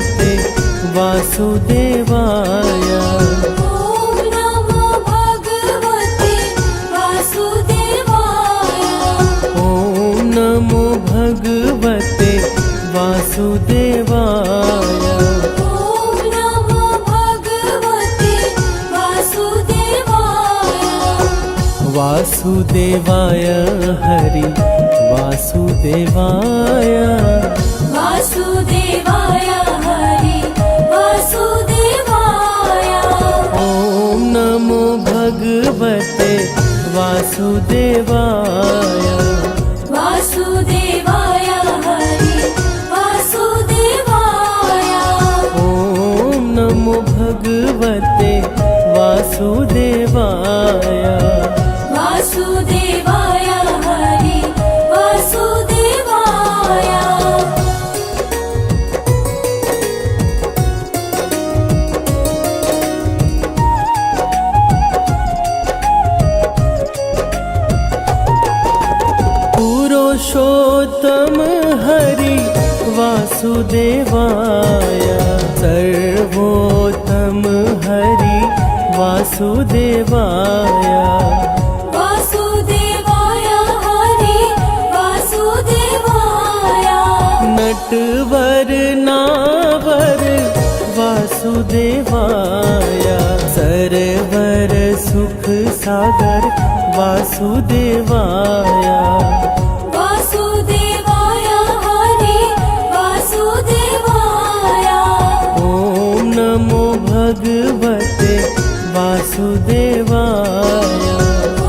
भगवते वासुदेवाय। ॐ नमो भगवते वासुदेवाय। ॐ नमो भगवते वासुदेवाय। ॐ नमो भगवते वासुदेवाय। वासुदेवाय हरि वासुदेवाय। वासुदेवाय हरि वासुदेवाय। ॐ नमो भगवते वासुदेवाय। वासुदेवाय हरि वासुदेवाय। ॐ नमो भगवते वासुदेवाय। वासुदेवाय हरि वासुदेवाय। पुरुषोत्तम हरि वासुदेवाय। सर्वोत्तम हरि वासुदेवाय। वासुदेवाय हरि वासुदेवाय। नटवर नावर वासुदेवाय। सरवर सुख सागर वासुदेवाय। वासुदेवाय हरि वासुदेवाय। ॐ नमो भगवते वासुदेवाय। ॐ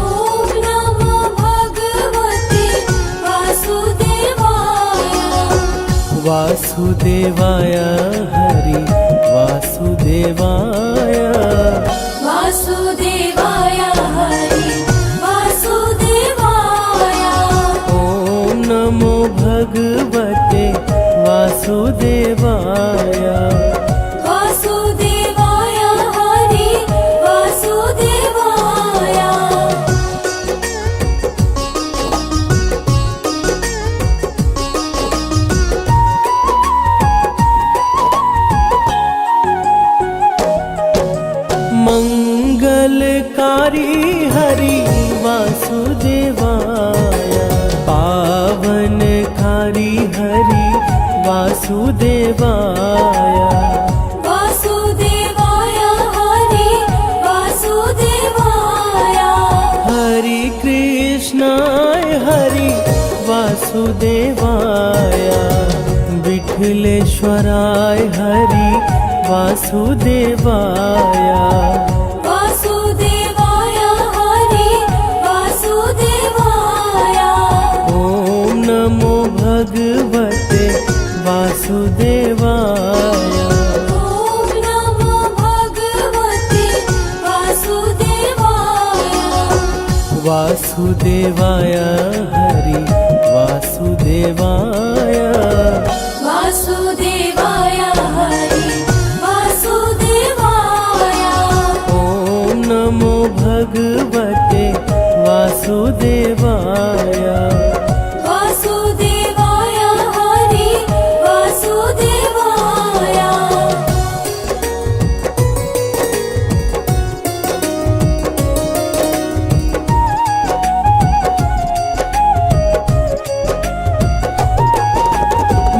नमो भगवते वासुदेवाय। वासुदेवाय हरि वासुदेवाय। वासुदेवाय हरि वासुदेवाय। ॐ नमो भगवते वासुदेवाय। वासुदेवाय हरि वासुदेवाय। मंगलकारी हरि वासुदेवाय। पावनकारी हरि वासुदेवाय। वासुदेवाय हरि वासुदेवाय। हरि कृष्णाय हरि वासुदेवाय। विठलेश्वराय हरि वासुदेवाय। वासुदेवाय हरि वासुदेवाय। ॐ नमो भगवते वासुदेवाय। ॐ नमो भगवते वासुदेवाय। वासुदेवाय हरि वासुदेवाय। वासुदेवाय हरि वासुदेवाय। ॐ नमो भगवते वासुदेवाय। वासुदेवाय हरि वासुदेवाय।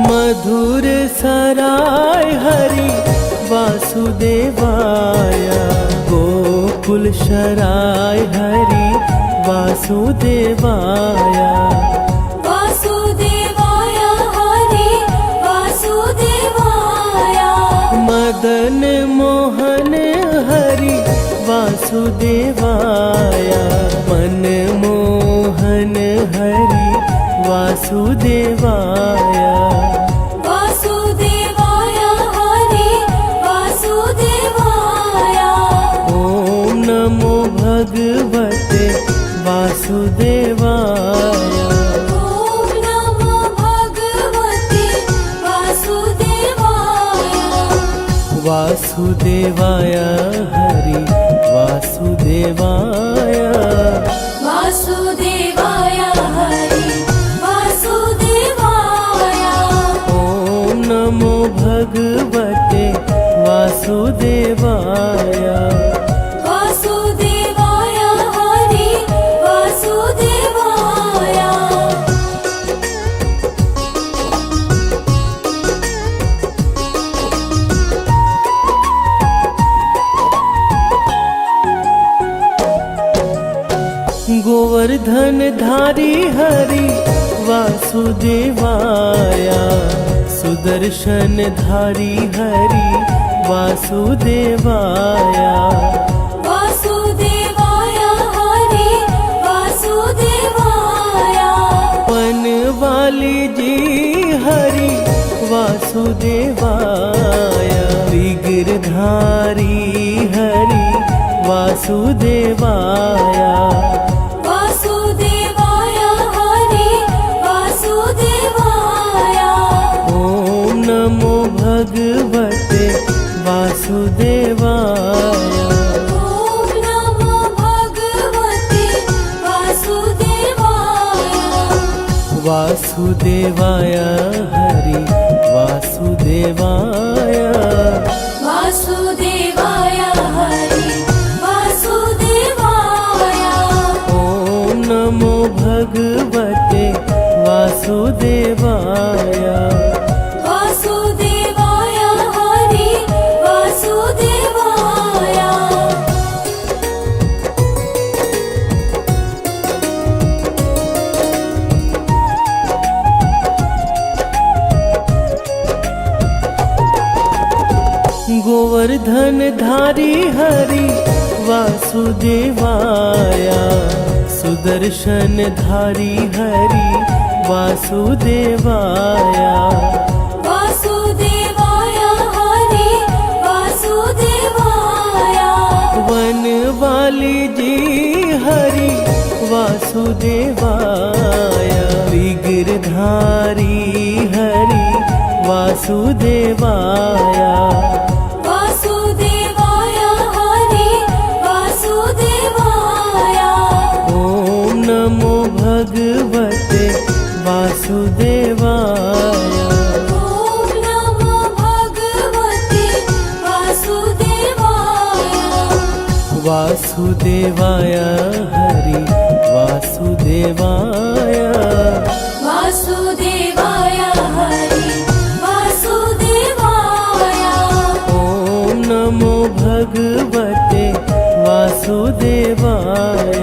मधुर सराय हरि वासुदेवाय। गोकुल शराय हरि वासुदेवाय। वासुदेवाय हरि वासुदेवाय। मदन मोहन हरि वासुदेवाय। मनमोहन हरि वासुदेवाय। वासुदेवाय हरि वासुदेवाय। ॐ नमो भगवते वासुदेवाय। ॐ नमो भगवते वासुदेवाय। वासुदेवाय हरि वासुदेवाय। वासुदेवाय हरि वासुदेवाय। ॐ नमो भगवते वासुदेवाय वासुदेवाय हरि वासुदेवाय गोवर्धन धारी हरि वासुदेवाय सुदर्शन धारी हरि वासुदेवाय वासुदेवाय हरि वासुदेवाय वन वाली जी हरि वासुदेवाय विग्रधारी हरि वासुदेवाय वासुदेवाय हरि वासुदेवाय ओम नमो भगवते वासुदेवाय ॐ नमो भगवते वासुदेवाय वासुदेवाय हरि वासुदेवाय वासुदेवाय हरि वासुदेवाय ओम नमो भगवते वासुदेवाय वासुदेवाय हरि वासुदेवाय गोवर्धन धारी हरि वासुदेवाय सुदर्शन धारी हरि वासुदेवाय वासुदेवाय हरि वासुदेवाय वन वाली जी हरि वासुदेवाय विग्रधारी हरि वासुदेवाय वासुदेवाय हरि वासुदेवाय ओम नमो भगवते वासुदेवाय ॐ नमो भगवते वासुदेवाय वासुदेवाय हरि वासुदेवाय वासुदेवाय हरि वासुदेवाय ओम नमो भगवते वासुदेवाय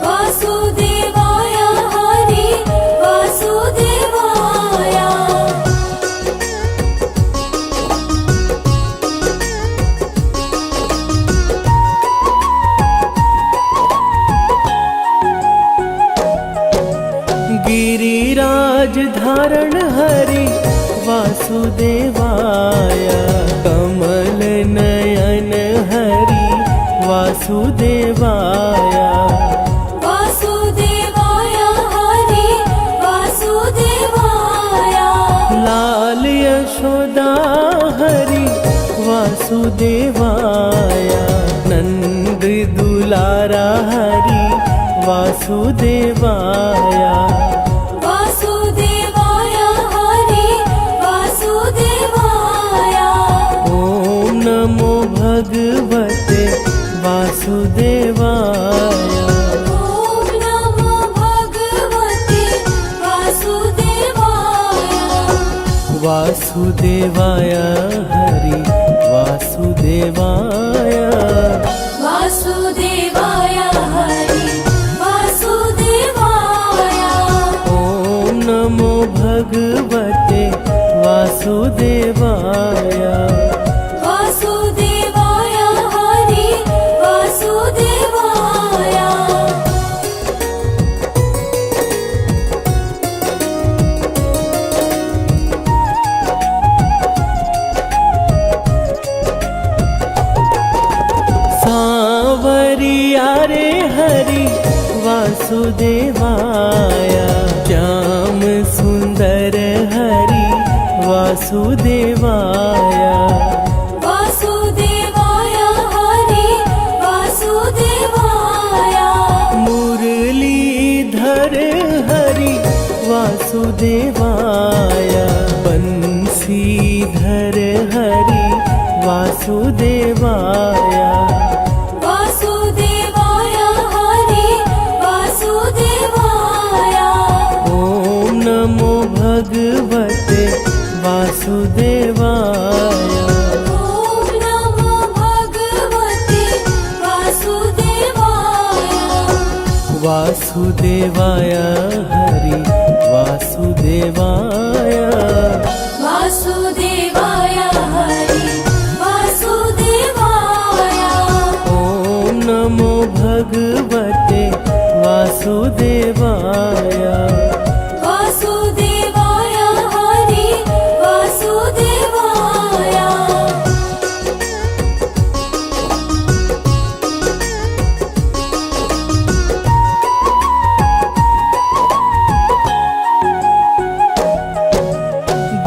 वासुदेवाय हरि वासुदेवाय गिरिराज धारण हरि वासुदेवाय कमल नयन हरि वासुदेवाय वासुदेवाय हरि वासुदेवाय लाल यशोदा हरि वासुदेवाय नंद दुलारा हरि वासुदेवाय वासुदेवाय हरि वासुदेवाय ओम नमो भगवते वासुदेवाय ॐ नमो भगवते वासुदेवाय वासुदेवाय हरि वासुदेवाय वासुदेवाय हरि वासुदेवाय ओम नमो भगवते वासुदेवाय वासुदेवाय हरि वासुदेवाय सांवरिया रे हरि वासुदेवाय श्याम सुंदर हरि वासुदेवाय वासुदेवाय हरि वासुदेवाय मुरलीधर हरि वासुदेवाय बंसीधर हरि वासुदेवाय वासुदेवाय हरि वासुदेवाय ॐ नमो भगवते वासुदेवाय ॐ नमो भगवते वासुदेवाय वासुदेवाय हरि वासुदेवाय वासुदेवाय हरि वासुदेवाय ॐ नमो भगवते वासुदेवाय वासुदेवाय हरि वासुदेवाय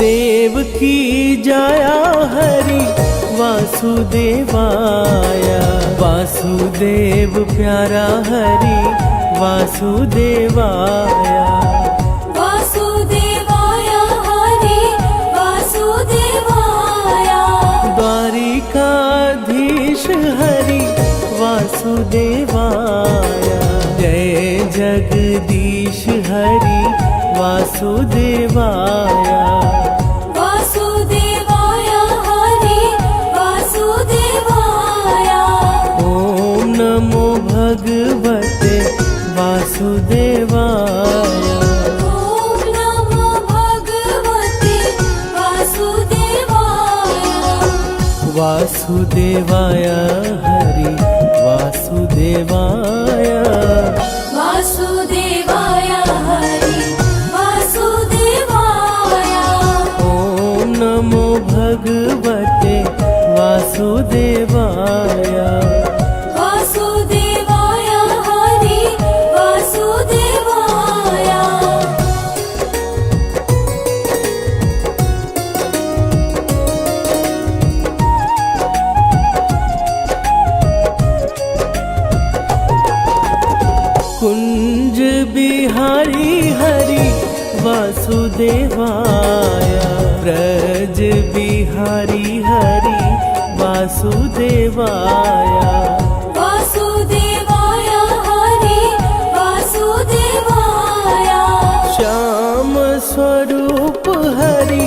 देव की जाया हरि वासुदेवाय वासुदेव प्यारा हरि वासुदेवाय वासुदेवाय हरि वासुदेवाय द्वारिकाधीश हरि वासुदेवाय जय जगदीश हरि वासुदेवाय वासुदेवाय हरि वासुदेवाय ॐ नमो भगवते वासुदेवाय ॐ नमो भगवते वासुदेवाय वासुदेवाय हरि वासुदेवाय वासुदेवाय हरि वासुदेवाय ॐ नमो भगवते वासुदेवाय वासुदेवाय हरि वासुदेवाय कुंज बिहारी हरि वासुदेवाय ब्रज बिहारी हरि वासुदेवाय वासुदेवाय हरि वासुदेवाय श्याम स्वरूप हरि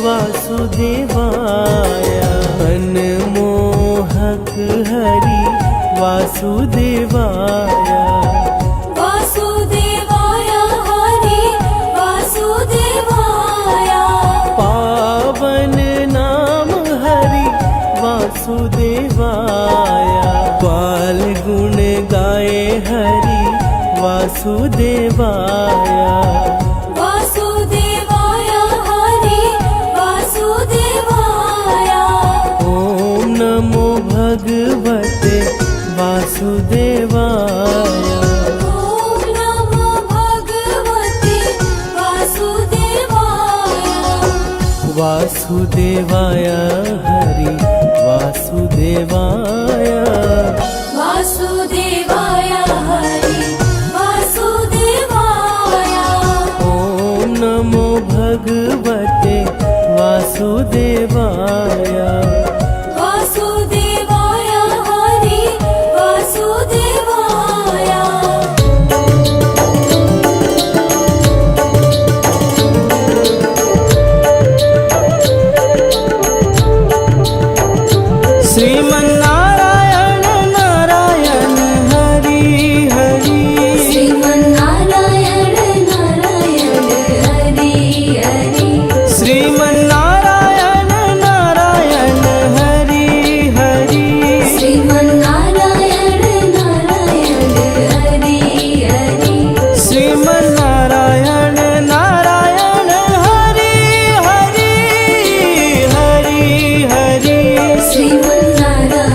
वासुदेवाय मनमोहक हरि वासुदेवाय वासुदेवाय हरि वासुदेवाय पावन नाम हरि वासुदेवाय ग्वाल गुण गाए हरि वासुदेवाय वासुदेवाय हरि वासुदेवाय ॐ नमो भगवते वासुदेवाय ॐ नमो भगवते वासुदेवाय वासुदेवाय हरि वासुदेवाय वासुदेवाय हरि वासुदेवाय ॐ नमो भगवते वासुदेवाय वासुदेवाय हरि वासुदेवाय श्रीमन्नारायण नारायण हरि हरि श्रीमन्नारायण नारायण हरि हरि श्रीमन्नारायण नारायण हरि हरि श्रीमन्नारायण नारायण हरि हरि श्रीमन्नारायण नारायण हरि हरि हरि हरि श्रीमन्नारायण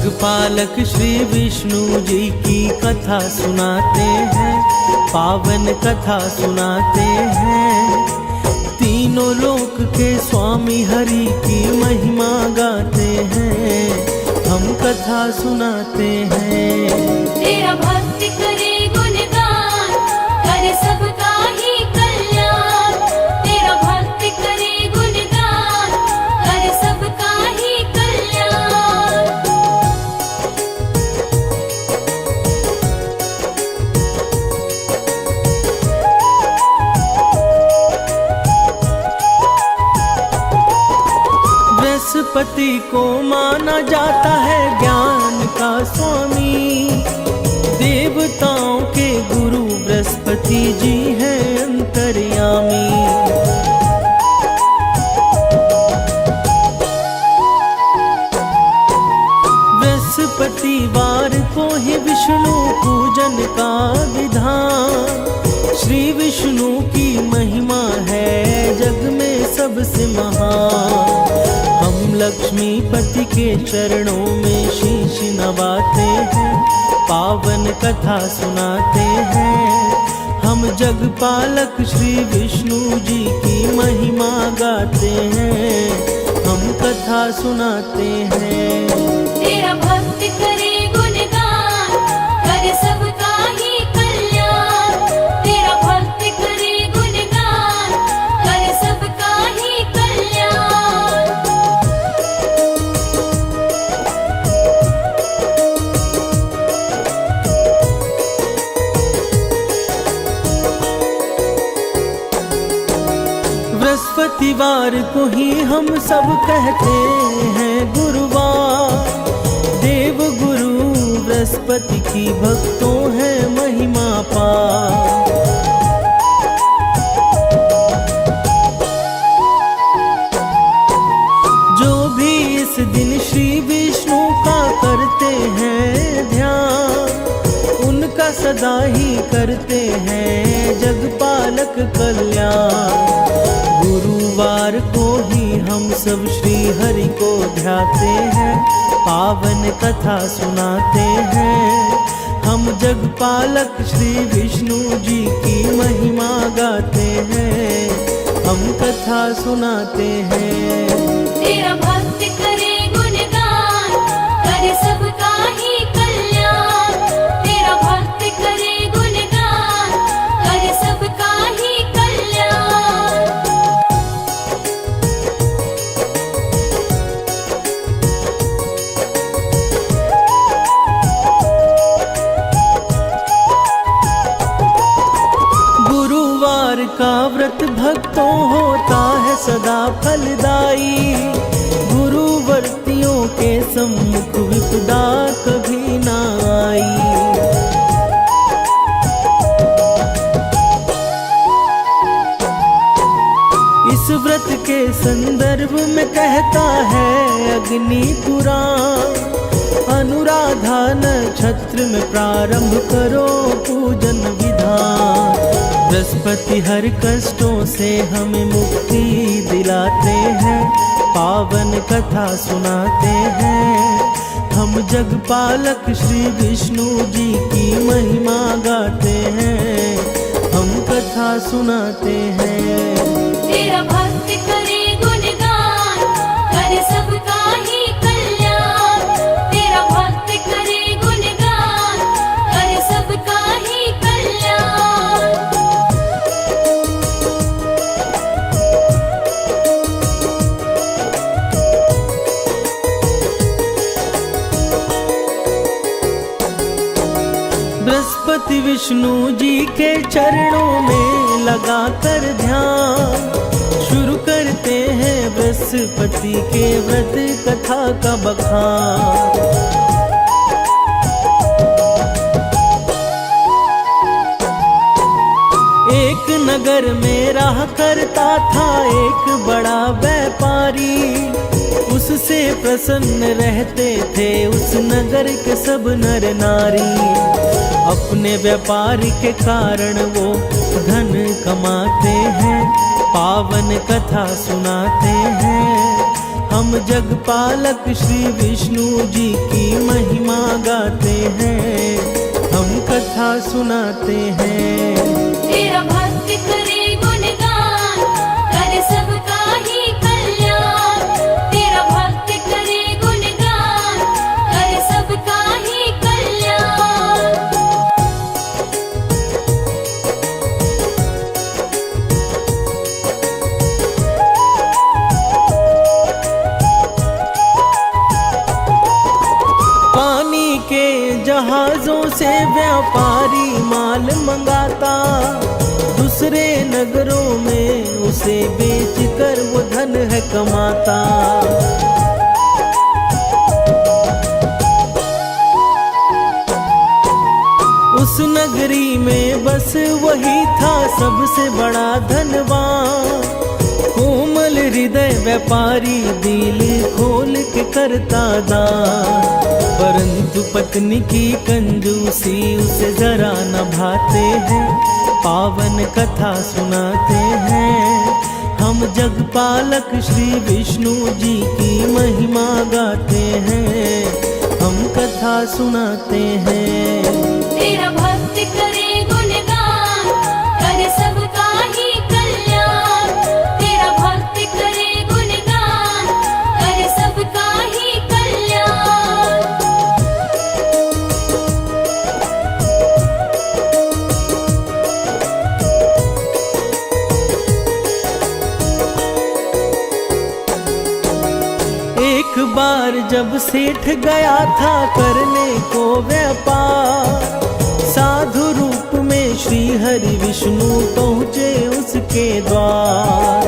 जगपालक श्री विष्णु जी की कथा सुनाते हैं, पावन कथा सुनाते हैं। तीनों लोक के स्वामी हरि की महिमा गाते हैं, हम कथा सुनाते हैं। तेरा भक्त करे गुणगान, करे सबका ही कल्याण। तेरा भक्त करे गुणगान, करे सबका ही कल्याण। बृहस्पति को माना जाता है ज्ञान का स्वामी, देवताओं के गुरु बृहस्पति जी हैं अंतर्यामी। बृहस्पतिवार को ही विष्णु पूजन का विधान, श्री विष्णु की महिमा है जग में सबसे महान। हम लक्ष्मीपति के चरणों में शीश नवाते हैं, पावन कथा सुनाते हैं। हम जगपालक श्री विष्णु जी की महिमा गाते हैं, हम कथा सुनाते हैं। तेरा भक्त करे गुणगान, करे सबका ही कल्याण। तेरा भक्त करे गुणगान, करे सबका ही कल्याण। बृहस्पतिवार को ही हम सब कहते हैं गुरुवार, देव गुरु बृहस्पति की भक्तों है महिमा पार। जो भी इस दिन श्री विष्णु का करते हैं ध्यान, उनका सदा ही करते हैं जगपालक कल्याण। गुरुवार को ही हम सब श्री हरि को ध्याते हैं, पावन कथा सुनाते हैं। हम जगपालक श्री विष्णु जी की महिमा गाते हैं, हम कथा सुनाते हैं। तेरा भक्त करे गुणगान, करे सबका ही कल्याण। तेरा भक्त करे गुणगान, करे सबका ही कल्याण। गुरुवार का व्रत भक्तों होता है सदा फलदायी, गुरुवर्तियों के सम्मुख विपदा कभी ना आई। इस व्रत के संदर्भ में कहता है अग्नि पुराण, अनुराधा नक्षत्र में प्रारंभ करो पूजन विधान। बृहस्पति हर कष्टों से हमें मुक्ति दिलाते हैं, पावन कथा सुनाते हैं। हम जगपालक श्री विष्णु जी की महिमा गाते हैं, हम कथा सुनाते हैं। तेरा भक्त करे गुणगान, करे सबका ही कल्याण। तेरा भक्त करे गुणगान, करे सबका ही कल्याण। बृहस्पति विष्णु जी के चरणों में लगाकर ध्यान, शुरू करते हैं बृहस्पति के व्रत कथा का बखान। एक नगर में रहा करता था एक बड़ा व्यापारी, उससे प्रसन्न रहते थे उस नगर के सब नर नारी। अपने व्यापार के कारण वो धन कमाते हैं, पावन कथा सुनाते हैं। हम जगपालक श्री विष्णु जी की महिमा गाते हैं, हम कथा सुनाते हैं। तेरा भक्त करे गुणगान, कर सबका ही कल्याण। तेरा भक्त करे गुणगान, कर सबका ही कल्याण। पानी के जहाजों से व्यापारी माल मंगाता, दूसरे नगरों में उसे बेचकर वो धन है कमाता। उस नगरी में बस वही था सबसे बड़ा धनवान, कोमल हृदय व्यापारी दिल खोल के करता दान। परंतु पत्नी की कंजूसी उसे जरा न भाते हैं, पावन कथा सुनाते हैं। हम जगपालक श्री विष्णु जी की महिमा गाते हैं, हम कथा सुनाते हैं। तेरा भक्त करे गुणगान, कर सबका ही कल्याण। तेरा भक्त करे गुणगान, कर सबका ही कल्याण। एक बार जब सेठ गया था करने को व्यापार, साधु रूप में श्री हरि विष्णु पहुँचे उसके द्वार।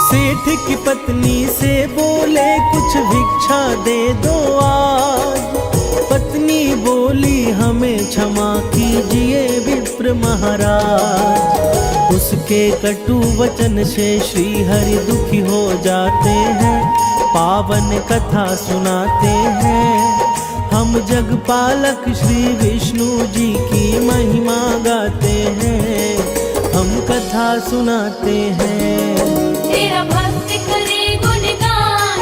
सेठ की पत्नी से बोले कुछ भिक्षा दे दो आज। पत्नी बोली हमें क्षमा कीजिए विप्र महाराज। उसके कटु वचन से श्री हरि दुखी हो जाते हैं, पावन कथा सुनाते हैं। हम जगपालक श्री विष्णु जी की महिमा गाते हैं, हम कथा सुनाते हैं। तेरा भक्त करे गुणगान,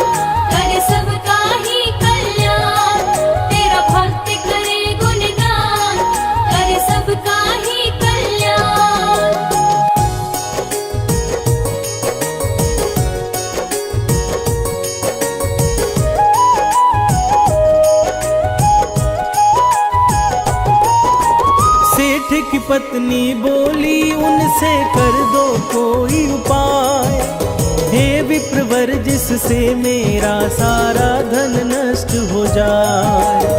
कर सबका ही कल्याण। तेरा भक्त करे गुणगान, कर सबका ही कल्याण। सेठ की पत्नी बोली उनसे कर दो कोई उपाय, हे विप्रवर जिससे मेरा सारा धन नष्ट हो जाए।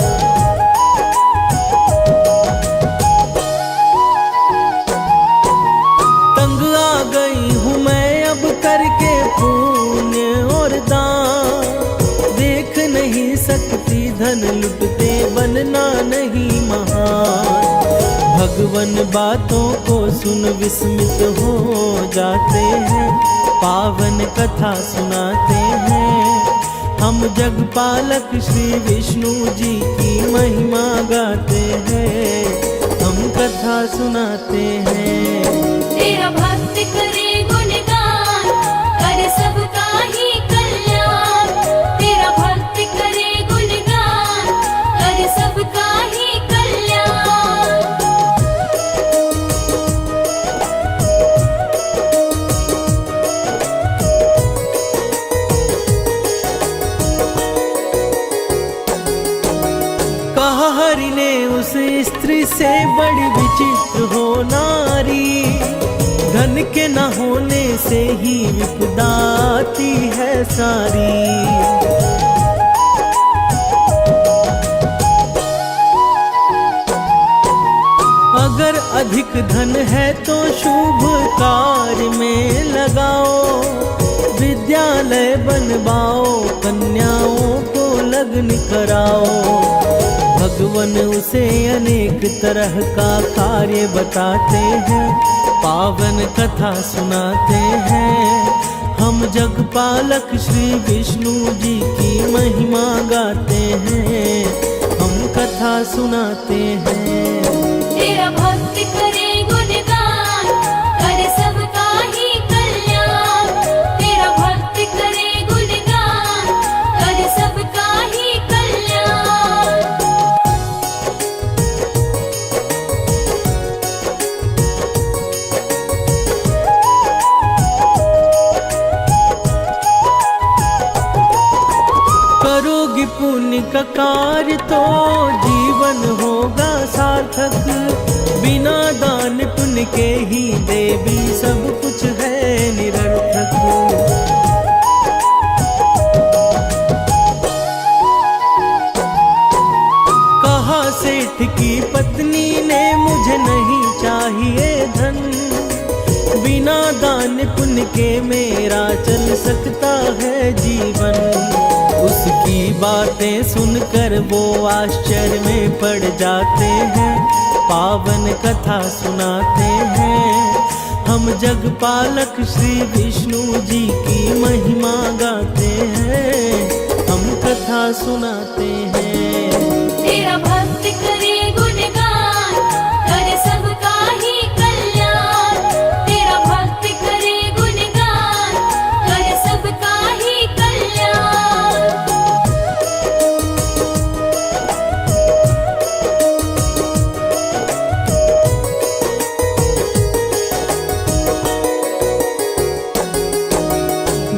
तंग आ गई हूँ मैं अब करके पुण्य और दान, देख नहीं सकती धन लुटते बनना नहीं महान। भगवन बातों को सुन विस्मित हो जाते हैं, पावन कथा सुनाते हैं। हम जगपालक श्री विष्णु जी की महिमा गाते हैं, हम कथा सुनाते हैं। तेरा भक्त करे गुणगान, कर सबका ही कल्याण। तेरा भक्त करे गुणगान, कर सबका ही कल्याण। कहा हरि ने उस स्त्री से बड़ी विचित्र हो नारी, धन के न होने से ही विपदा आती है सारी। अगर अधिक धन है तो शुभ कार्य में लगाओ, विद्यालय बनवाओ, कन्याओं को लग्न कराओ। भगवन उसे अनेक तरह का कार्य बताते हैं, पावन कथा सुनाते हैं। हम जगपालक श्री विष्णु जी की महिमा गाते हैं, हम कथा सुनाते हैं। तेरा भक्त करे गुणगान, का कार्य तो जीवन होगा सार्थक। बिना दान पुण्य के ही देवी सब कुछ है निरर्थक। कहा सेठ की पत्नी ने मुझे नहीं चाहिए धन, बिना दान पुण्य के मेरा चल सकता है जीवन। उसकी बातें सुनकर वो आश्चर्य में पड़ जाते हैं, पावन कथा सुनाते हैं। हम जगपालक श्री विष्णु जी की महिमा गाते हैं, हम कथा सुनाते हैं। तेरा भक्त करे गुणगान, करे सबका ही कल्याण। तेरा भक्त करे गुणगान, करे सबका ही कल्याण।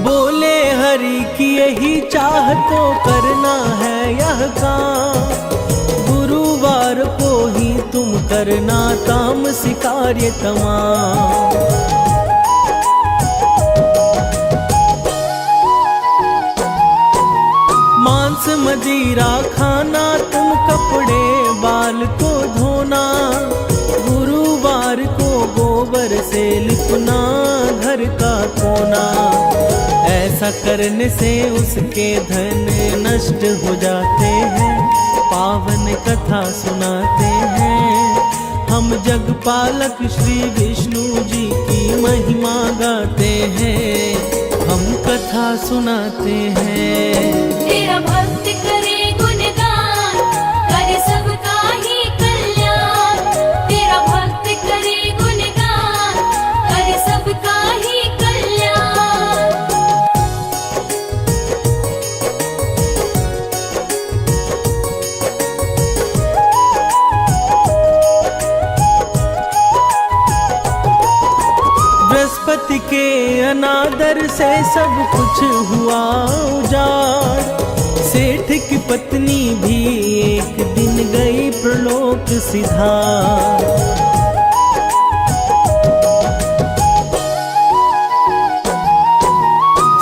बोले हरि की यही चाह तो करना है यह काम। गुरुवार को ही तुम करना तामसी कार्य तमाम। मांस मदिरा खाना, तुम कपड़े बाल को धोना। गुरुवार को गोबर से लिपना घर का कोना। ऐसा करने से उसके धन नष्ट हो जाते हैं, पावन कथा सुनाते हैं। हम जगपालक श्री विष्णु जी की महिमा गाते हैं, हम कथा सुनाते हैं। तेरा भक्त करे गुणगान, करे सबका ही कल्याण। तेरा भक्त करे गुणगान, करे सबका ही कल्याण। बृहस्पति के अनादर से सब कुछ हुआ उजाड़। सेठ की पत्नी भी एक दिन गई प्रलोक सिधार।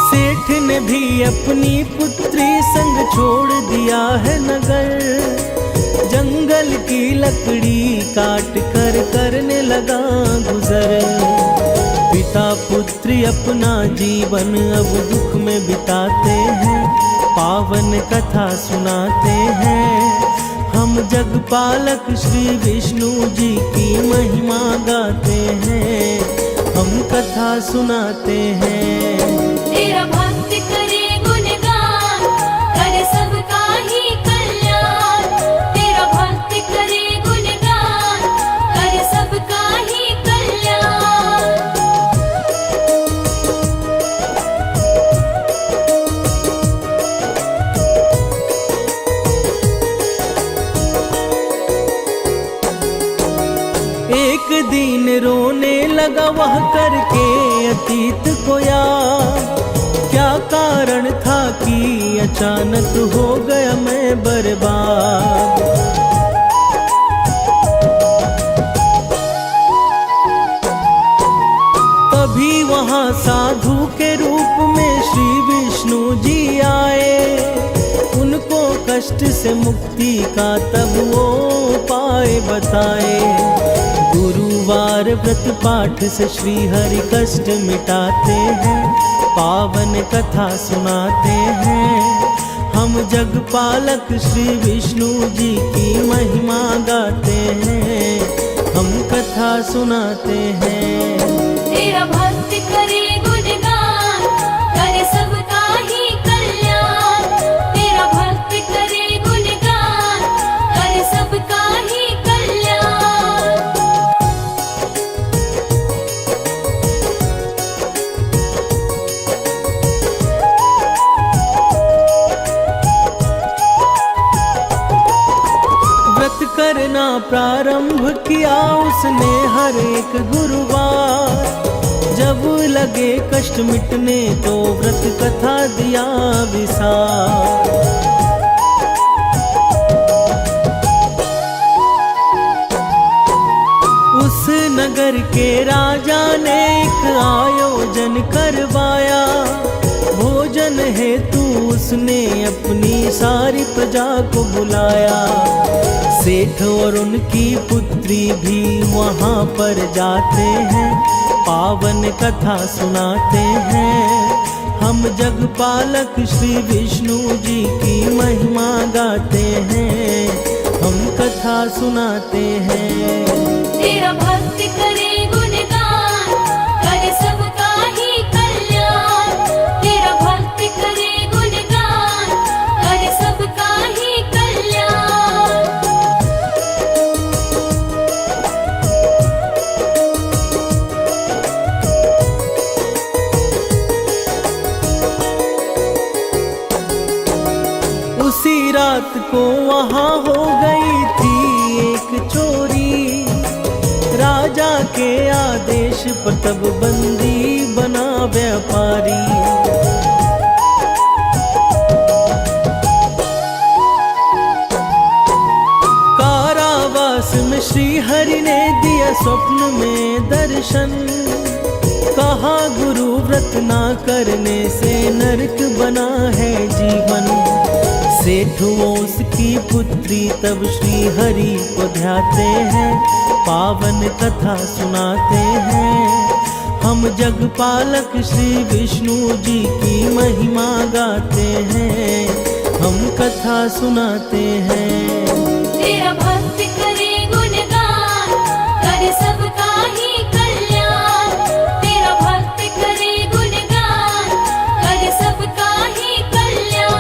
सेठ ने भी अपनी पुत्री संग छोड़ दिया है नगर। जंगल की लकड़ी काट कर करने लगा गुजर। पिता पुत्री अपना जीवन अब दुख में बिताते हैं, पावन कथा सुनाते हैं। हम जगपालक श्री विष्णु जी की महिमा गाते हैं, हम कथा सुनाते हैं। तेरा भक्त करे गुणगान, करे सबका ही कल्याण। तेरा भक्त करे गुणगान, करे सबका ही कल्याण। एक दिन रोने लगा वह करके अतीत को याद। क्या कारण था कि अचानक हो गया मैं बर्बाद। तभी वहाँ साधु के रूप में श्री विष्णु जी आए। उनको कष्ट से मुक्ति का तब वो उपाय बताए। गुरुवार व्रत पाठ से श्री हरि कष्ट मिटाते हैं, पावन कथा सुनाते हैं। हम जगपालक श्री विष्णु जी की महिमा गाते हैं, हम कथा सुनाते हैं। तेरा भक्त करे गुणगान, करे सबका ही कल्याण। तेरा भक्त करे गुणगान, करे सबका ही कल्याण। व्रत करना प्रारंभ किया उसने हर एक गुरुवार। जब लगे कष्ट मिटने तो व्रत कथा दिया विसार। नगर के राजा ने एक आयोजन करवाया। भोजन हेतु उसने अपनी सारी प्रजा को बुलाया। सेठ और उनकी पुत्री भी वहाँ पर जाते हैं, पावन कथा सुनाते हैं। हम जगपालक श्री विष्णु जी की महिमा गाते हैं, हम कथा सुनाते हैं। तेरा भक्त करे गुणगान, करे सबका ही कल्याण। तेरा भक्त करे गुणगान, करे सबका ही कल्याण। उसी रात को वहाँ हो गई थी एक चोरी। राजा के आदेश पर तब बंदी बना व्यापारी। कारावास में श्री हरि ने दिया स्वप्न में दर्शन। कहा गुरु व्रत ना करने से नरक बना है जीवन। सेठ उसकी पुत्री तब श्री हरि को ध्याते हैं, पावन कथा सुनाते हैं। हम जगपालक श्री विष्णु जी की महिमा गाते हैं, हम कथा सुनाते हैं। तेरा भक्त करे गुणगान, करे सबका ही कल्याण। तेरा भक्त करे गुणगान, करे सबका ही कल्याण।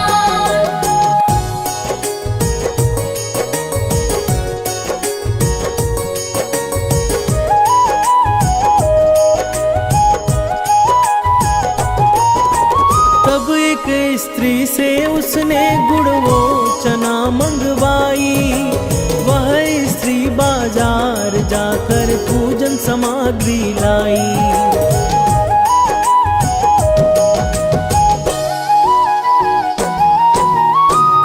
तब एक स्त्री से उसने गुड़ वो चना मंगवाई। वह स्त्री बाजार जाकर पूजन सामग्री लाई।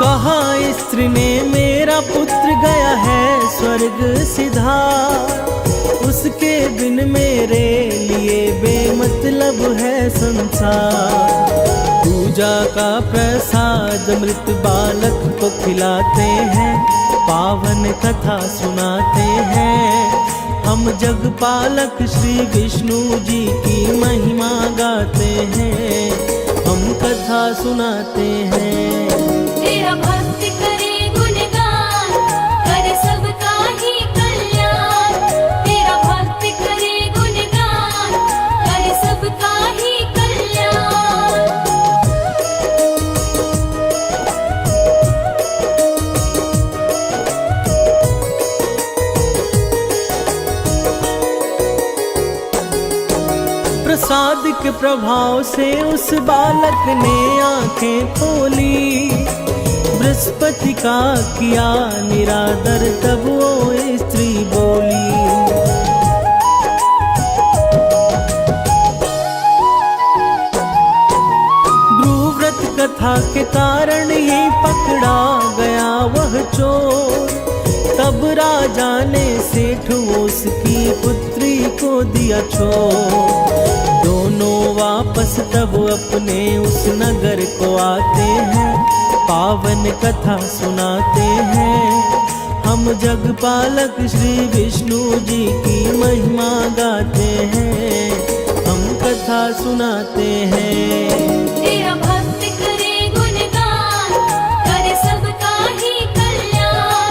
कहा स्त्री ने मेरा पुत्र गया है स्वर्ग सिधार। उसके बिन मेरे लिए बेमतलब है संसार। पूजा का प्रसाद मृत बालक को खिलाते हैं, पावन कथा सुनाते हैं। हम जगपालक श्री विष्णु जी की महिमा गाते हैं, हम कथा सुनाते हैं। तेरा भक्त करे गुणगान, करे सबका ही कल्याण। तेरा भक्त करे गुणगान, करे सबका ही कल्याण। प्रसाद के प्रभाव से उस बालक ने आंखें खोली। बृहस्पति का किया निरादर तब वो स्त्री बोली। ब्रूव्रत कथा के कारण ही पकड़ा गया वह चोर। तब राजा ने सेठ उसकी पुत्री को दिया छोड़। दोनों वापस तब अपने उस नगर को आते हैं, पावन कथा सुनाते हैं। हम जगपालक श्री विष्णु जी की महिमा गाते हैं, हम कथा सुनाते हैं। तेरा भक्त करे गुणगान, करे सबका ही कल्याण।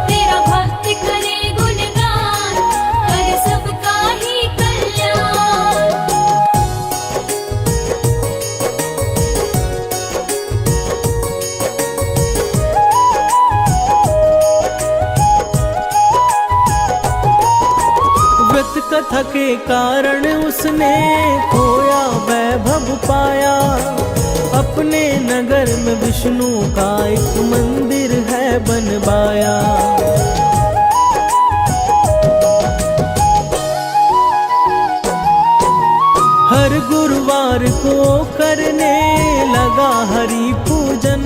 तेरा भक्त करे गुणगान, करे सबका ही कल्याण। व्रत कथा के कारण उसने खोया वैभव पाया। अपने नगर में विष्णु का एक मंदिर है बनवाया। हर गुरुवार को करने लगा हरि पूजन।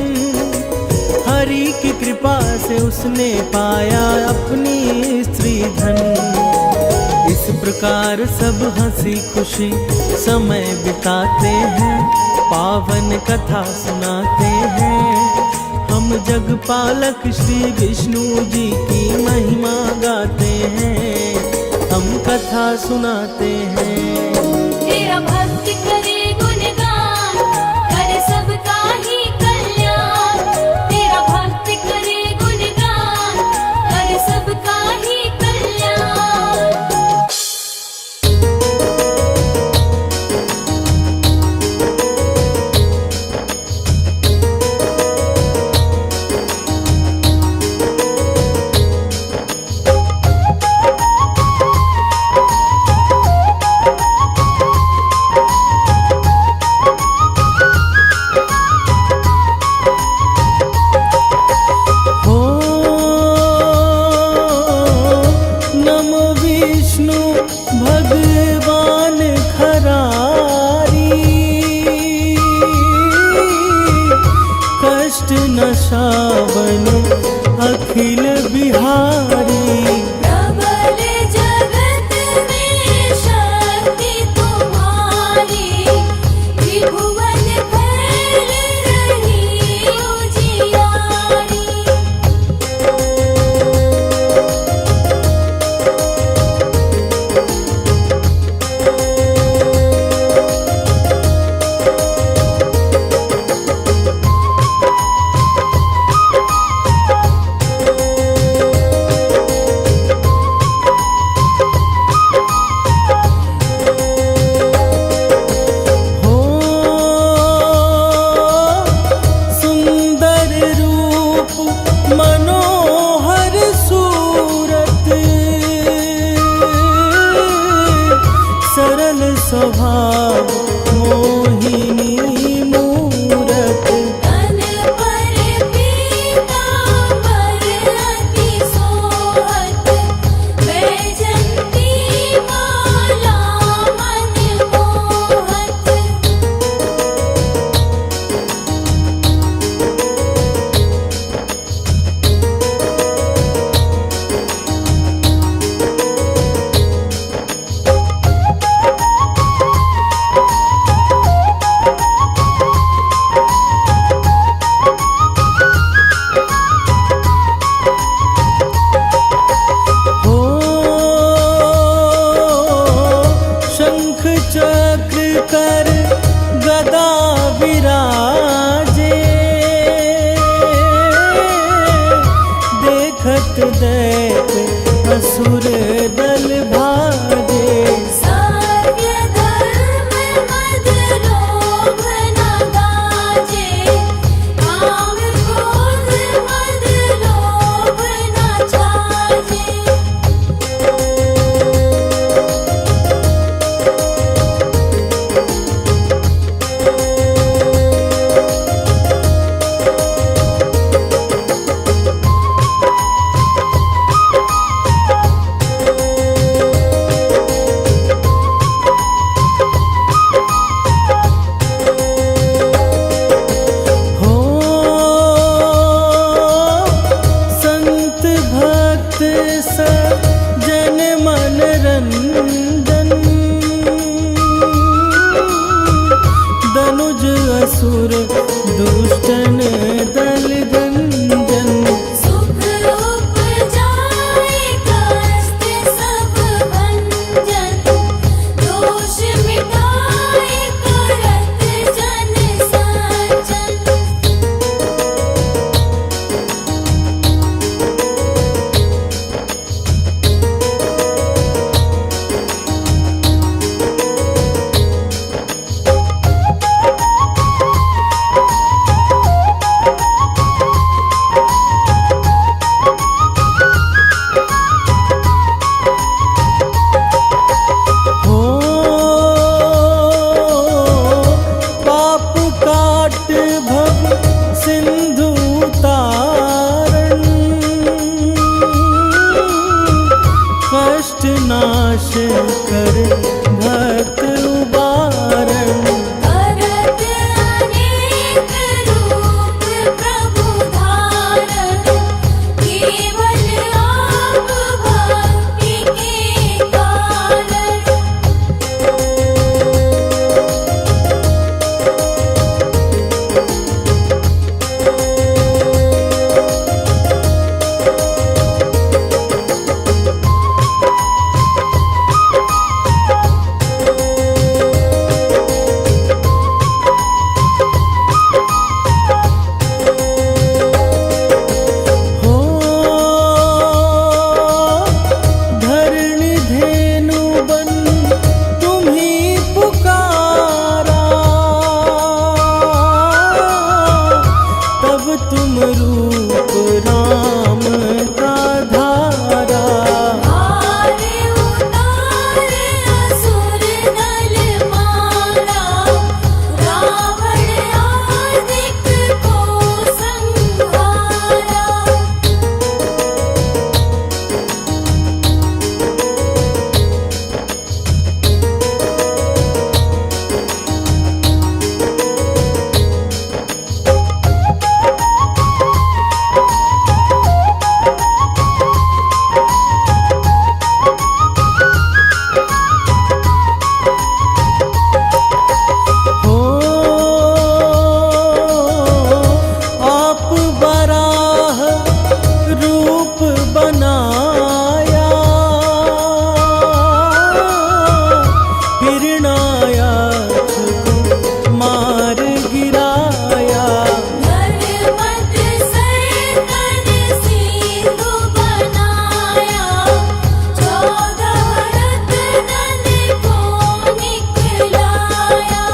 हरि की कृपा से उसने पाया अपनी स्त्री धन। इस प्रकार परिवार सब हंसी खुशी समय बिताते हैं, पावन कथा सुनाते हैं। हम जगपालक श्री विष्णु जी की महिमा गाते हैं, हम कथा सुनाते हैं। तेरा भक्त करे गुणगान, करे सबका ही कल्याण। तेरा भक्त करे गुणगान, करे सबका ही कल्याण। भगवान खरारी, कष्ट नशावन अखिल बिहारी। प्रबल जगत में शक्ति तुम्हारी, त्रिभुवन फैल रही उजियारी। स्वभाव मोहिनी मूरत, तन पर पीतांबर अति सोहत। वैजंती माला मन मोहत। चक्र कर गदा विराजे, देखत दैत असुर दल भाजे। सत्य धर्म मद लोभ न गाजे, काम क्रोध मद लोभ न छाजे। जन मन रंजन, दनुज असुर दुष्टन दल गंजन। सुख उपजाए कष्ट सब भंजन, दोष मिटाए करत जन सज्जन। नाश कर भक्त उबारण, करत अनेक रूप प्रभु धारण। केवल आप भक्ति के कारण, धेनु बन तुम्हीं पुकारा, तब तुम रूप राम का धारा। हारे उतारे असुर दल मारा, रावण आदिक को संहारा। हो आप बराह रूप बनाया, हिरणायाक्ष को मार गिराया। धर्मत सैतन सिंधु बनाया, 14 रत्नन को निकलाया।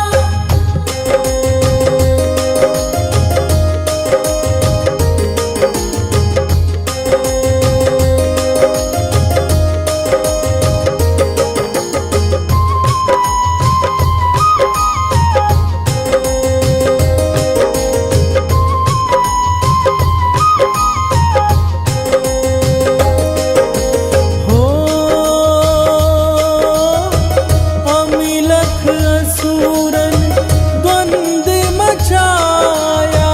हो अमिलख असुरन द्वंद मचाया,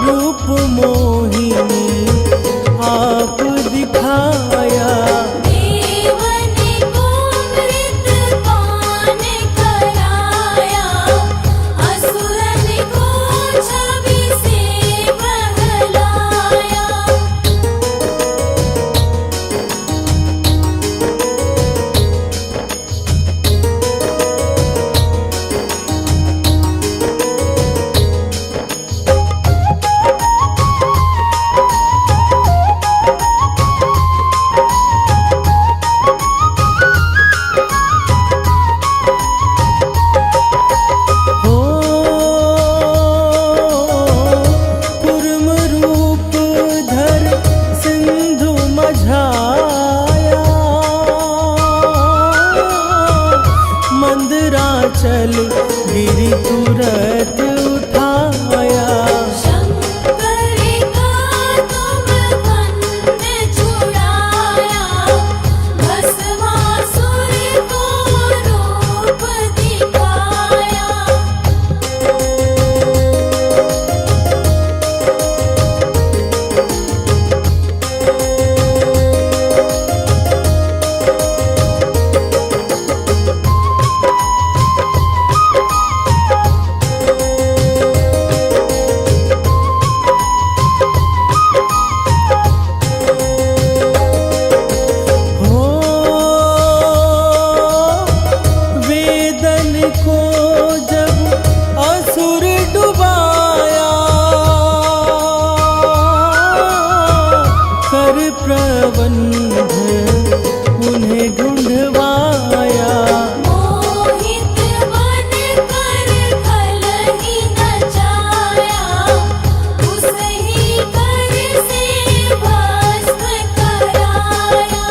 रूप मोहिनी आप दिखाया। देवन को मृतपान कराया, असुरन को छवि से बहलाया। हो कुर्म रूप धर सिंधु मझाया, मंदराचल गिरि तुरत उठाया। शंकर का तुम बंद छुड़ाया, भस्मासुर को रूप दिखाया। हो वेदन को जब असुर डुबाया, कर प्रबंध उन्हें ढूंढवाया। मोहित बन कर कलही नचाया, उसही कर से भस्म कराया।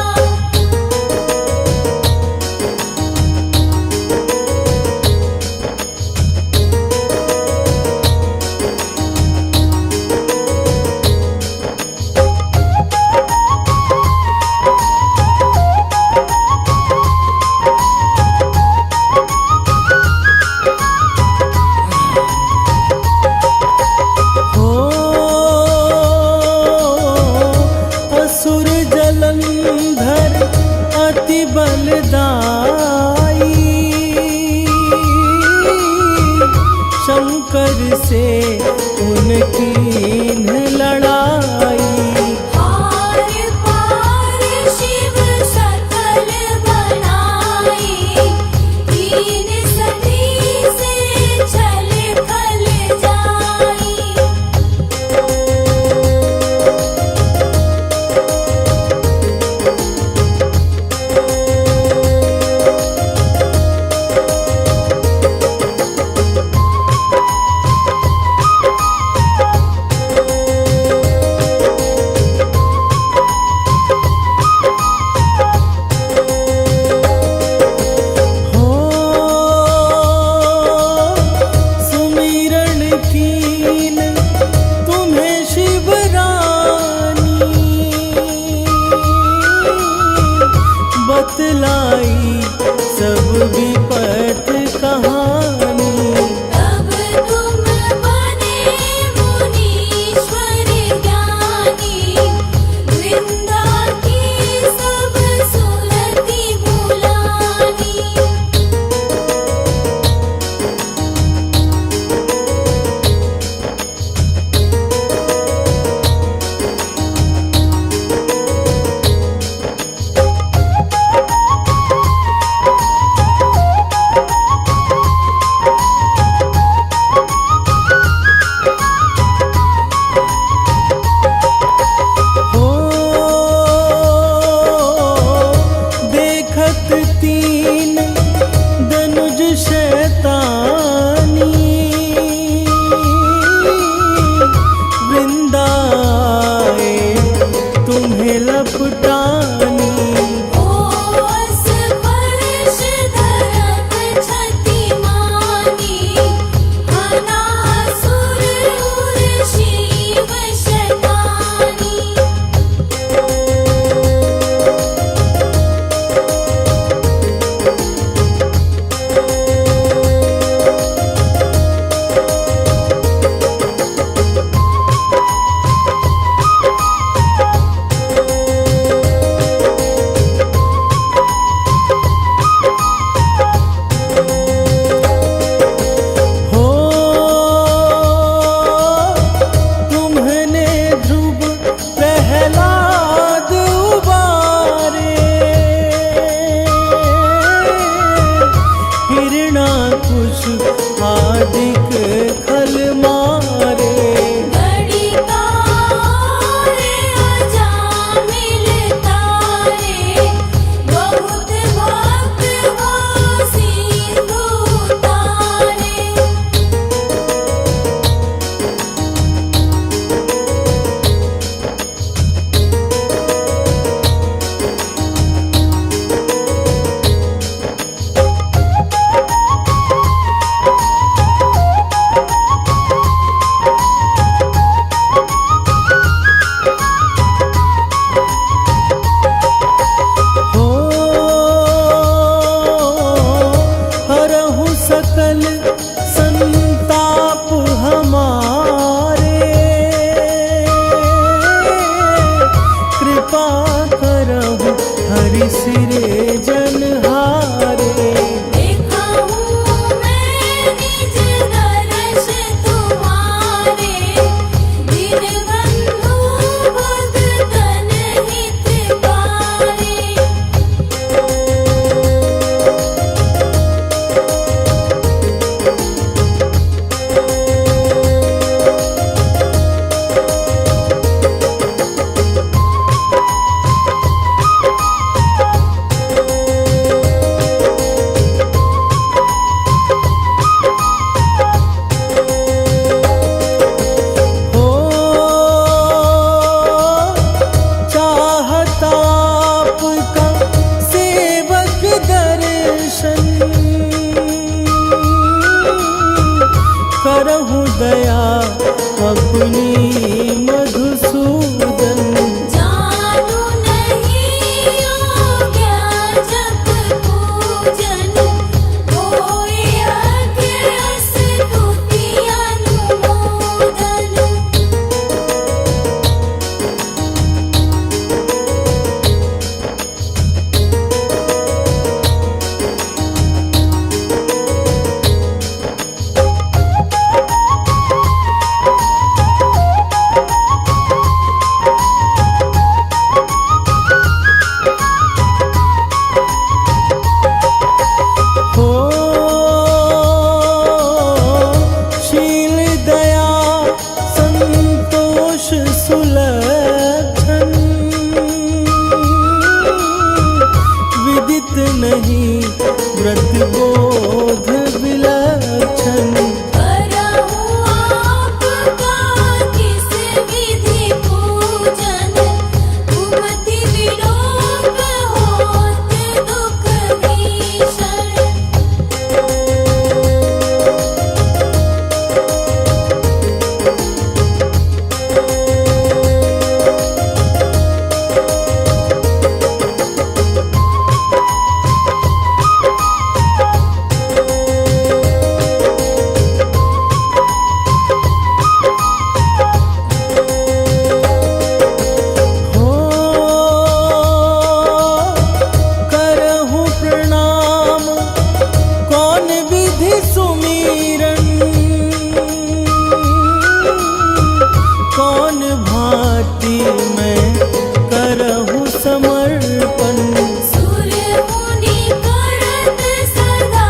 समर्पण। सूर्य मुनि करत सदा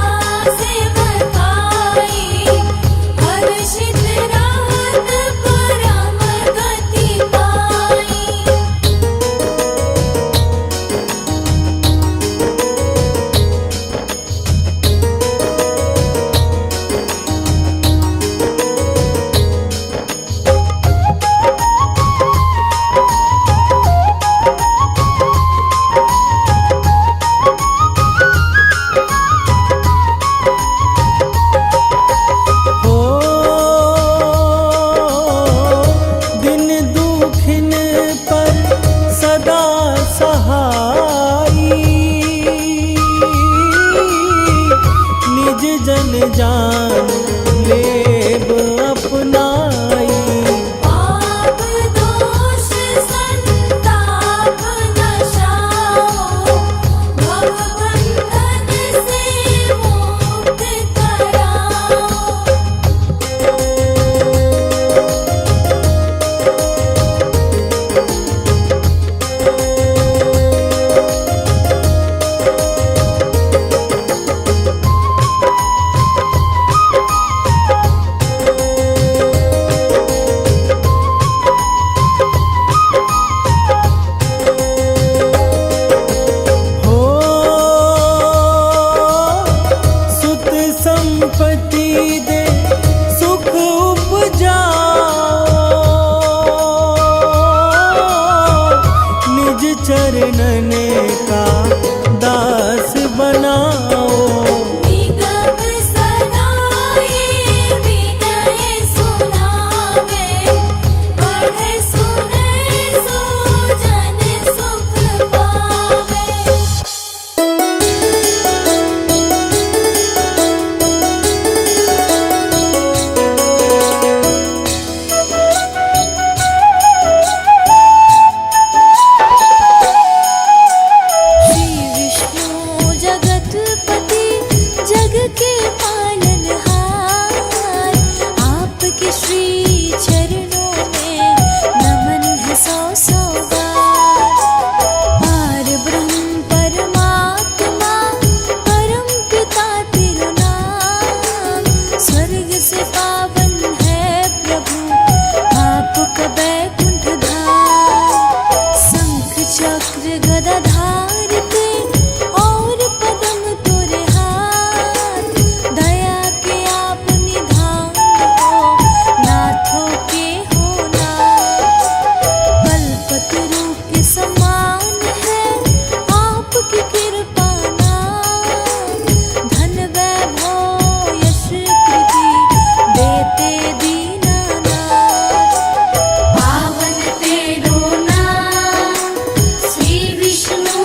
सेवकाई, हर्षित रहत परम गति पाई। हो दिन दुखिन पर सदा सहाई, निज जन जान लेब अपनाई। पाप दोष संताप नशाओ, भव बंधन से मुक्त कराओ। हो सुत संपत्ति दे सुख उपजाओ, निज चरणन का दास बनाओ। निगम सदाए विनय सुनावे, पढ़े सुने सो जन सुख पावे। श्री विष्णु जगतपति, जग के पालनहार, आपके श्री चरणों में नमन है सौ सौ बार। पार ब्रह्म परमात्मा, परम पिता तिरुनाम, स्वर्ग से पावन है प्रभु आपका बैकुंठ धाम। शंख चक्र गदा धारते और पदम तोरे हाथ, दया के आप निधान हो, नाथों के हो नाथ। कल्पतरु के समान है आपकी कृपा नाम, धन वैभव यश कृति देते दीनानाथ। पावन तेरो नाम, श्री विष्णु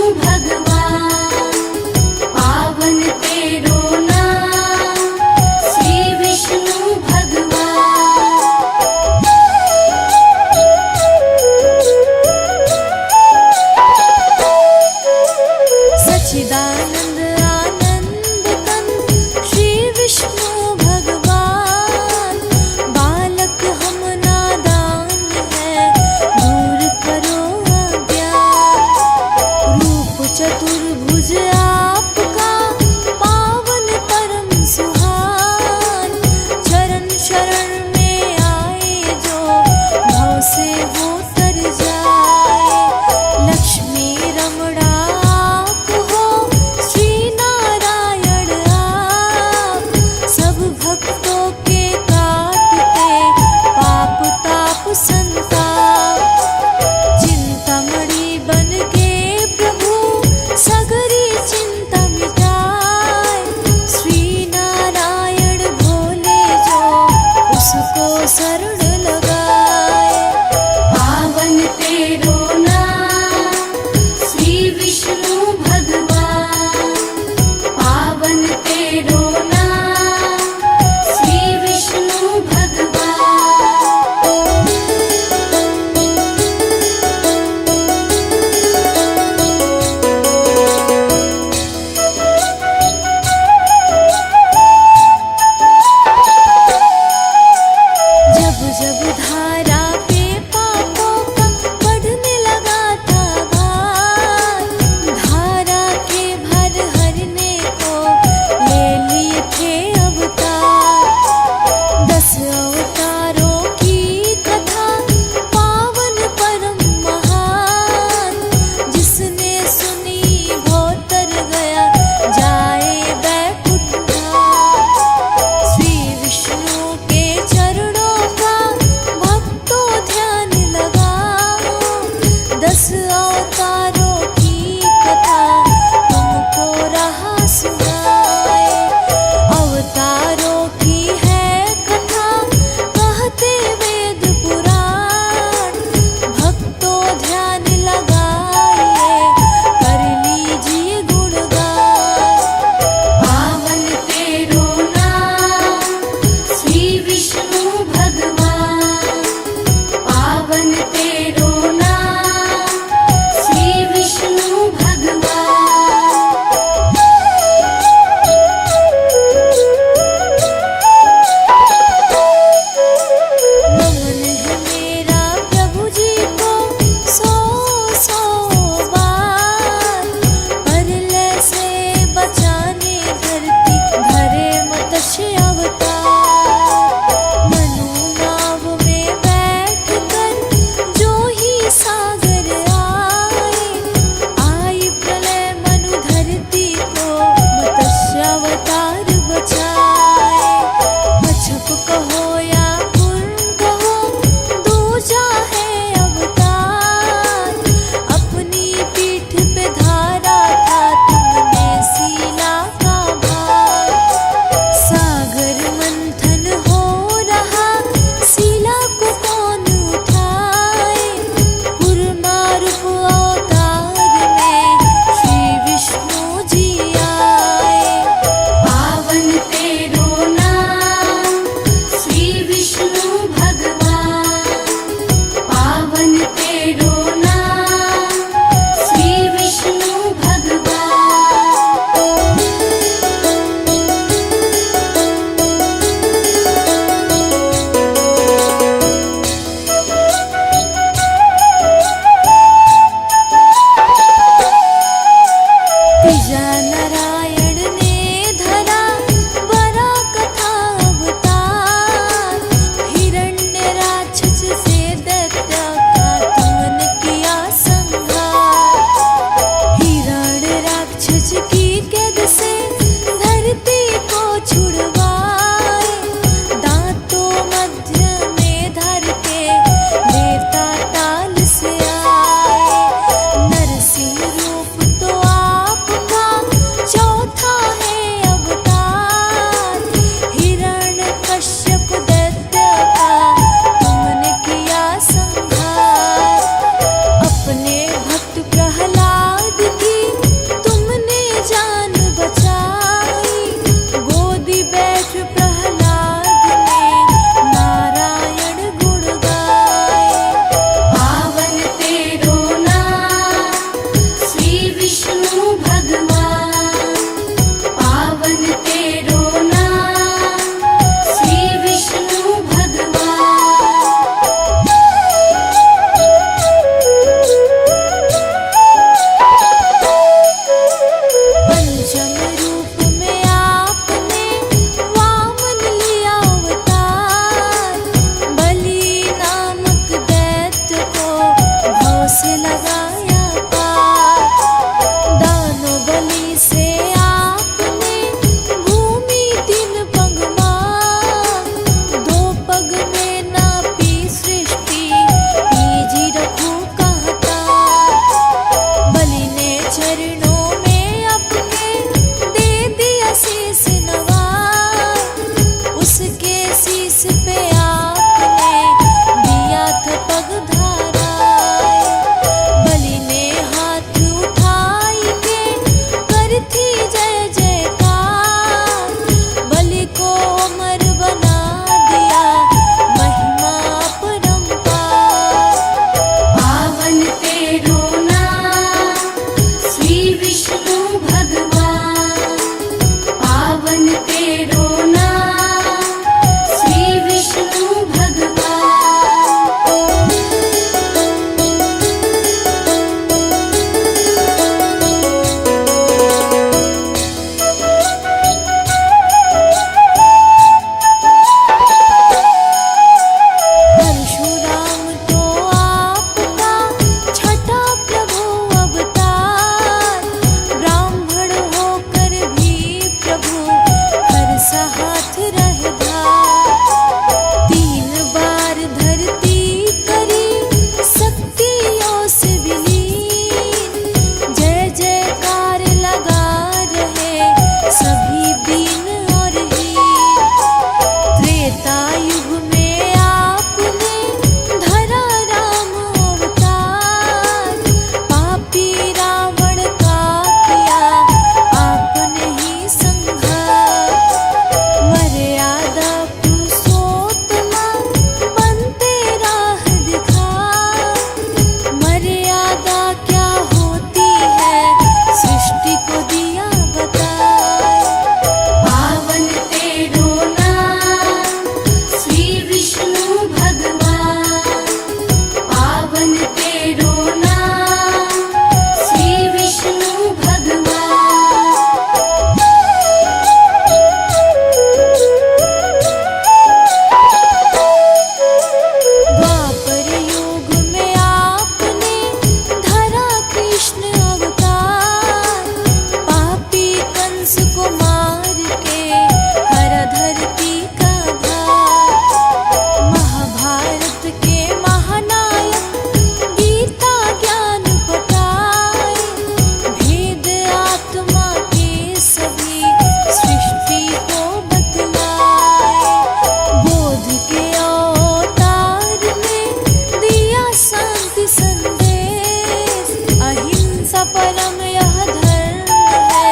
सा परम यह धर्म है,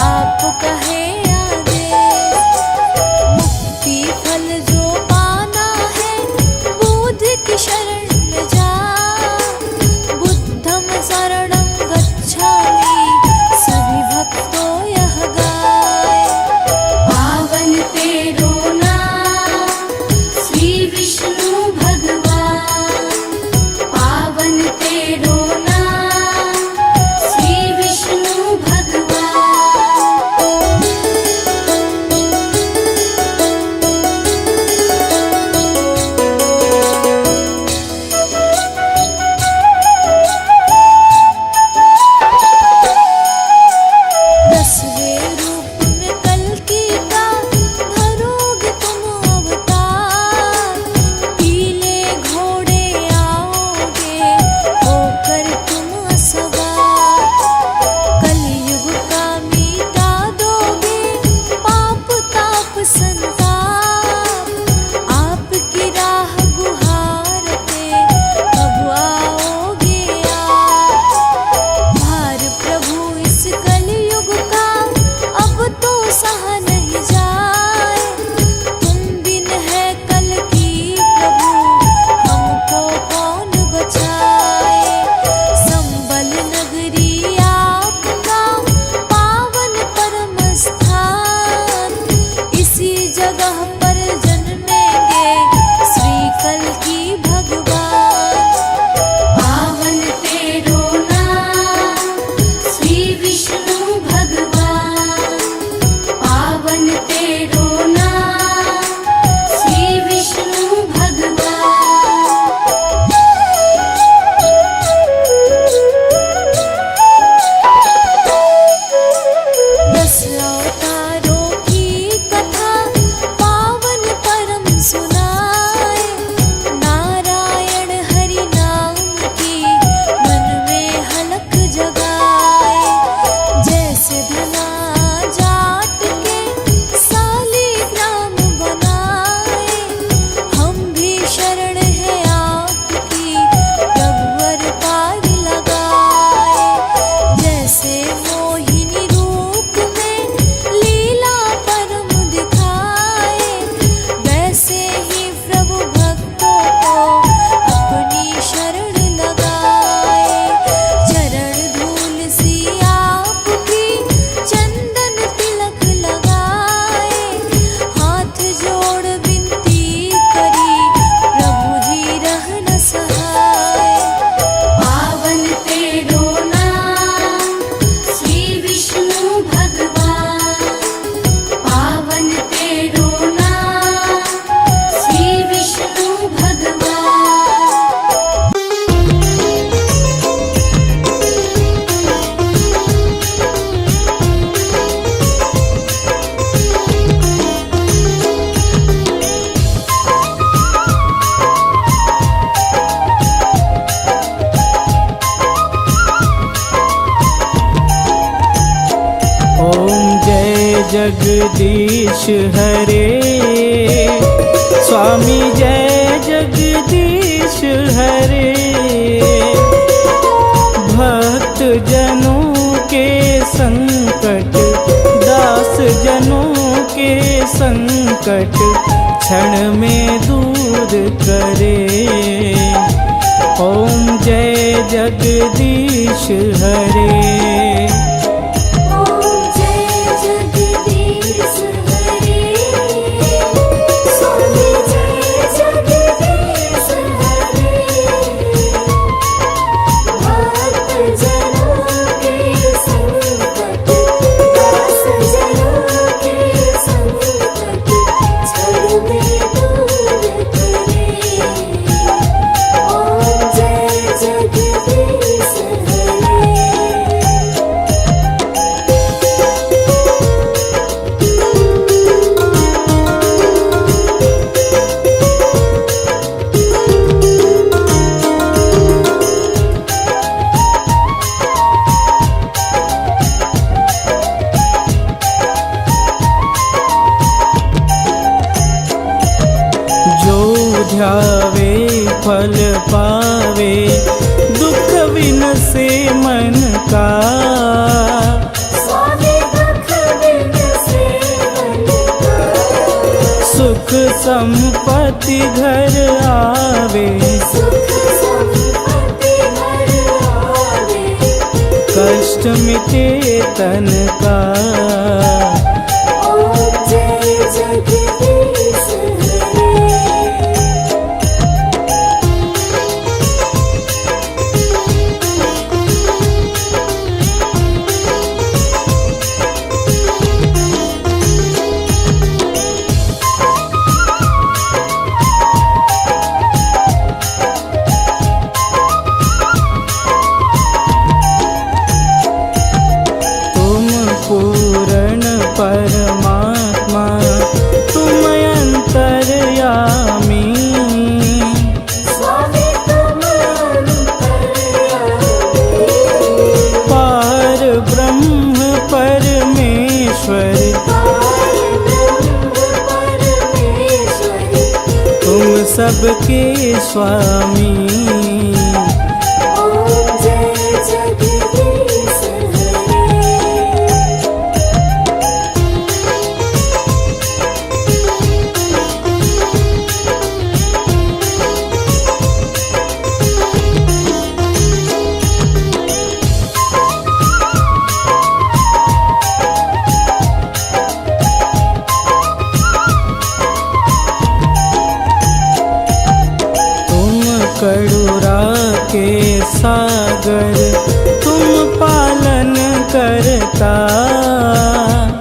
आप कहे आदेश। मुक्ति फल जो पाना है, बुद्धि की शरण में जा। बुद्धम शरणं गच्छामि, सभी भक्तों यह गाए। पावन तेरो नाम श्री विष्णु भगवान, पावन तेरो नाम श्री विष्णु भगवान। दसवें रूप में कल्कि का धरोगे तुम अवतार। पीले घोड़े आओगे होकर तुम सवार। कलयुग का मिटा दोगे पाप ताप संताप। आपकी राह गुहारते कब आओगे आप। भार प्रभु इस कलयुग का अब तो सहा नहीं जाए। तुम बिन है कल की प्रभु, हमको कौन बचाए। संबल नगरी आपका पावन परम स्थान। इसी जगह पर जन्मेंगे श्री कल्कि भगवान। पावन तेरो नाम श्री विष्णु भगवान, पावन तेरो नाम श्री विष्णु भगवान। दस अवतारों की कथा पावन परम सुनाए। नारायण हरि नाम की मन में हलक जगाए। जैसे धना जाट के सालीग्राम बनाए। हम भी शरण है आपकी प्रभुवर पार लगाए। जैसे मोहिनी रूप में लीला परम दिखाए। वैसे ही प्रभु भक्तों को अपनी शरण लगाए। चरण धूल सी आपकी चंदन तिलक लगाए। हाथ जोड़ विनती करी प्रभु जी रह न सहाय। पावन तेरो नाम श्री विष्णु भगवान, पावन तेरो नाम श्री विष्णु भगवान। ओम जय जगदीश हरे, स्वामी जय जगदीश हरे। भक्त जनों के संकट, दास जनों के संकट क्षण में दूर करे। ओम जय जगदीश हरे। ओम जय जगदीश हरे, स्वामी जय जगदीश हरे। भक्त जनों के संकट, दास जनों के संकट क्षण में दूर करे। ओम जय जगदीश हरे। संपत्ति घर आवे, सुख संपत्ति घर आवे, कष्ट मिटे तन का। ओम जय जगदीश हरे। तुम पूर्ण परमात्मा, तुम अंतर्यामी, स्वामी तुम अंतर्यामी, पार ब्रह्म परमेश्वर, पारब्रह्म परमेश्वर, तुम सबके स्वामी। ओम जय जगदीश हरे। तुम करुणा के सागर, तुम पालन करता,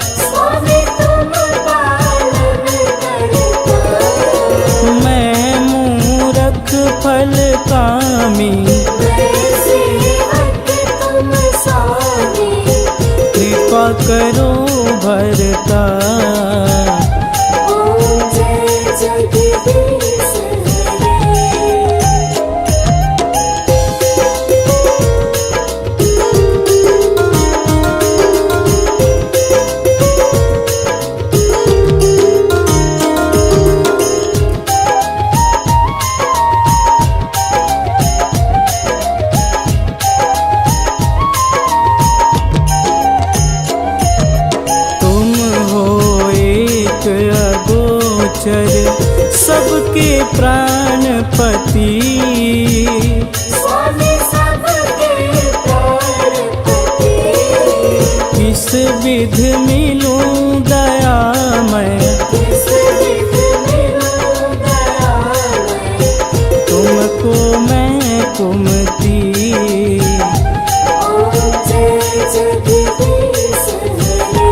स्वामी तुम पालन करता, मैं मूरख फल कामी, मैं सेवक तुम स्वामी, कृपा करो भरता। ओम जय जगदीश हरे। तुम हो एक अगोचर, सबके प्राणपति, स्वामी सबके प्राणपति, किस विध मिलूं दयामय, किस विध मिलूं दयामय, तुमको मैं कुमति। ओम जय जगदीश हरे।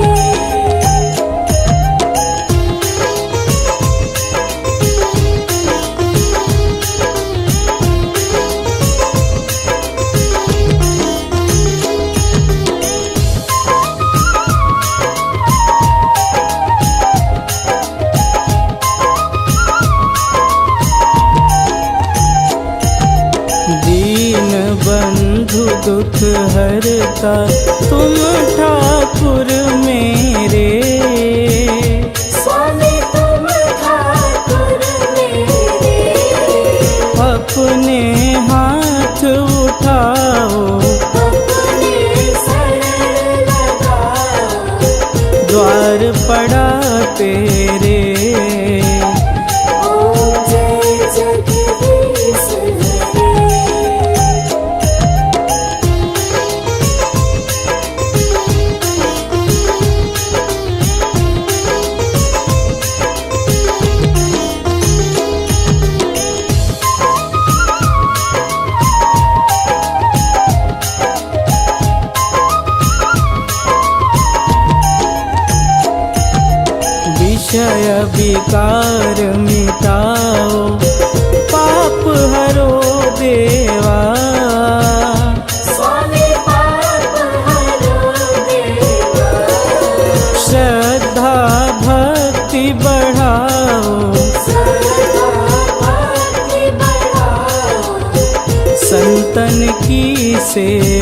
दीन बंधु दुख हरता, तुम ठाकुर मेरे, स्वामी तुम ठाकुर मेरे, अपने हाथ उठाओ, अपने शरण लगाओ, द्वार पड़ा तेरे। ओम जय जगदीश हरे। विषय विकार मिटाओ, पाप हरो देवा, स्वामी पाप हरो देवा, श्रद्धा भक्ति बढ़ाओ, श्रद्धा भक्ति बढ़ाओ, संतन की सेवा।